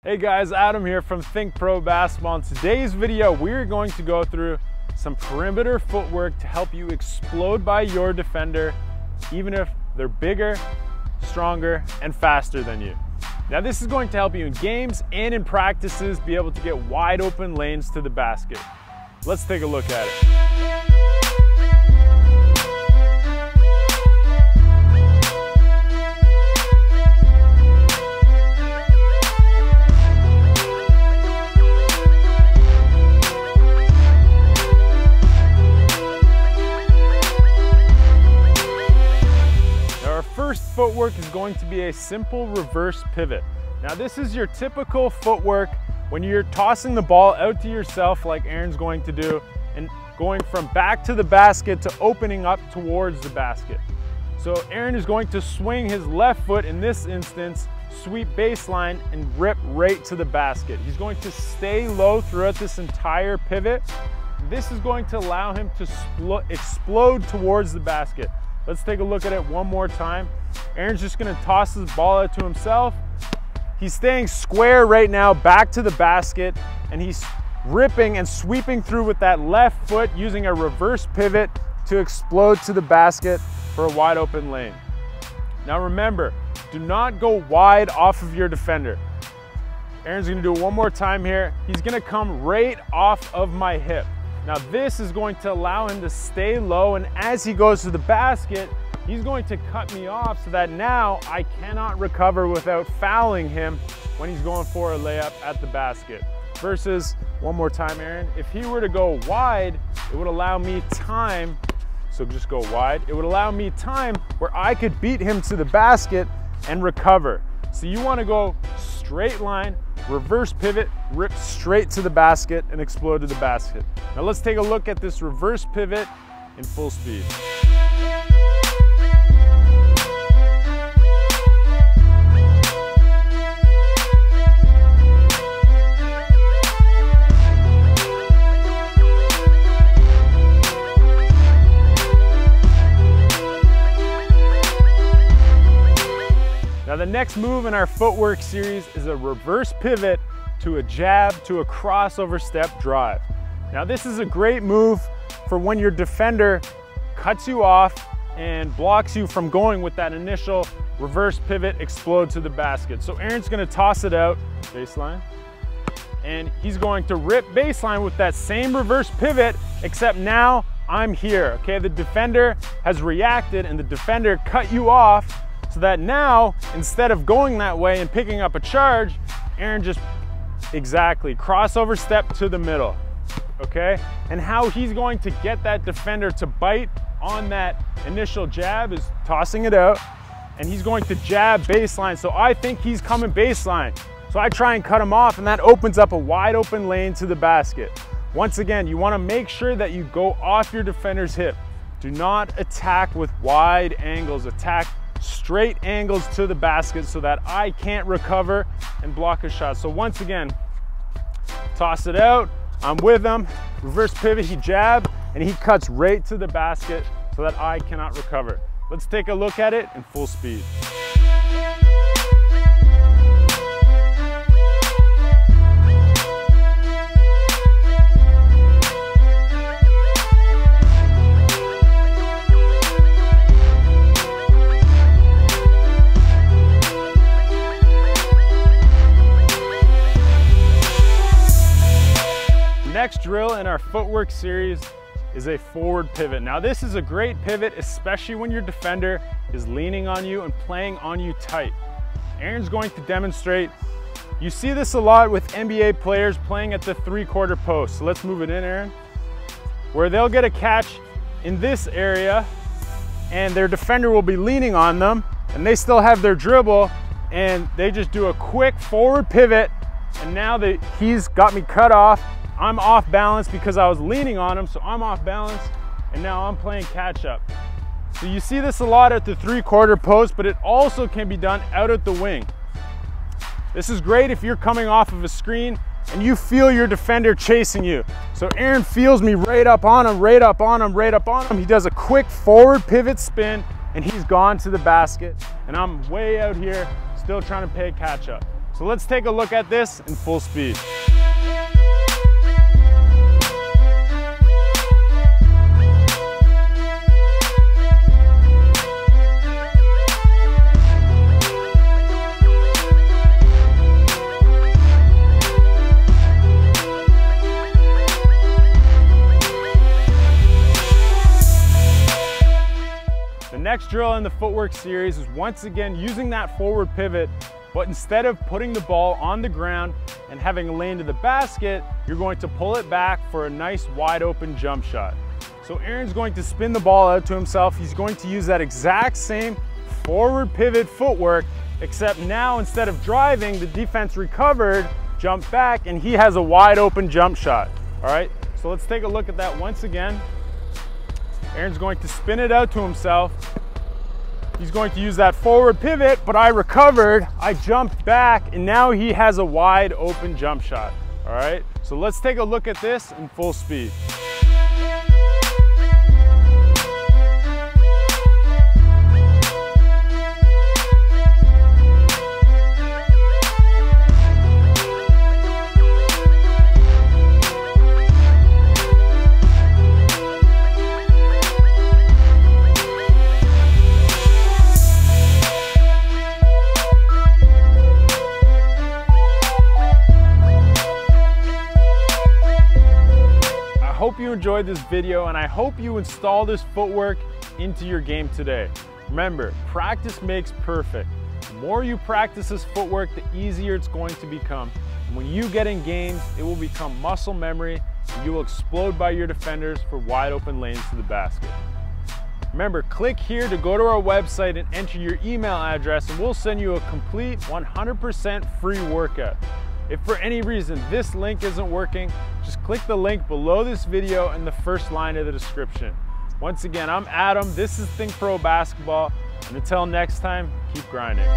Hey guys, Adam here from THINCPRO Basketball. In today's video, we're going to go through some perimeter footwork to help you explode by your defender, even if they're bigger, stronger, and faster than you. Now this is going to help you in games and in practices be able to get wide open lanes to the basket. Let's take a look at it. First footwork is going to be a simple reverse pivot. Now this is your typical footwork when you're tossing the ball out to yourself like Aaron's going to do and going from back to the basket to opening up towards the basket. So Aaron is going to swing his left foot, in this instance, sweep baseline and rip right to the basket. He's going to stay low throughout this entire pivot. This is going to allow him to explode towards the basket. Let's take a look at it one more time. Aaron's just gonna toss his ball out to himself. He's staying square right now back to the basket, and he's ripping and sweeping through with that left foot using a reverse pivot to explode to the basket for a wide open lane. Now remember, do not go wide off of your defender. Aaron's gonna do it one more time here. He's gonna come right off of my hip. Now this is going to allow him to stay low, and as he goes to the basket, he's going to cut me off so that now I cannot recover without fouling him when he's going for a layup at the basket. Versus, one more time Aaron, if he were to go wide, it would allow me time, so just go wide, it would allow me time where I could beat him to the basket and recover. So you want to go straight line, reverse pivot, rip straight to the basket and explode to the basket. Now let's take a look at this reverse pivot in full speed. Now the next move in our footwork series is a reverse pivot to a jab to a crossover step drive. Now this is a great move for when your defender cuts you off and blocks you from going with that initial reverse pivot explode to the basket. So Aaron's gonna toss it out, baseline, and he's going to rip baseline with that same reverse pivot, except now I'm here, okay? The defender has reacted and the defender cut you off, so that now, instead of going that way and picking up a charge, Aaron just, exactly, crossover step to the middle, okay? And how he's going to get that defender to bite on that initial jab is tossing it out, and he's going to jab baseline. So I think he's coming baseline. So I try and cut him off, and that opens up a wide open lane to the basket. Once again, you wanna make sure that you go off your defender's hip. Do not attack with wide angles, attack straight angles to the basket so that I can't recover and block a shot. So once again, toss it out, I'm with him, reverse pivot, he jab, and he cuts right to the basket so that I cannot recover. Let's take a look at it in full speed. Next drill in our footwork series is a forward pivot. Now this is a great pivot, especially when your defender is leaning on you and playing on you tight. Aaron's going to demonstrate. You see this a lot with NBA players playing at the three-quarter post. So let's move it in, Aaron. Where they'll get a catch in this area and their defender will be leaning on them and they still have their dribble and they just do a quick forward pivot, and now he's got me cut off. I'm off balance because I was leaning on him, so I'm off balance, and now I'm playing catch up. So you see this a lot at the three-quarter post, but it also can be done out at the wing. This is great if you're coming off of a screen and you feel your defender chasing you. So Aaron feels me right up on him, right up on him, right up on him. He does a quick forward pivot spin and he's gone to the basket, and I'm way out here still trying to play catch up. So let's take a look at this in full speed. The next drill in the footwork series is once again using that forward pivot, but instead of putting the ball on the ground and having a lane to the basket, you're going to pull it back for a nice wide open jump shot. So Aaron's going to spin the ball out to himself. He's going to use that exact same forward pivot footwork, except now instead of driving, the defense recovered, jumped back, and he has a wide open jump shot. All right, so let's take a look at that once again. Aaron's going to spin it out to himself. He's going to use that forward pivot, but I recovered, I jumped back, and now he has a wide open jump shot. All right, so let's take a look at this in full speed. I hope you enjoyed this video, and I hope you install this footwork into your game today. Remember, practice makes perfect. The more you practice this footwork, the easier it's going to become. And when you get in games, it will become muscle memory, and you will explode by your defenders for wide open lanes to the basket. Remember, click here to go to our website and enter your email address, and we'll send you a complete 100% free workout. If for any reason this link isn't working, just click the link below this video in the first line of the description. Once again, I'm Adam, this is ThinkPro Basketball, and until next time, keep grinding.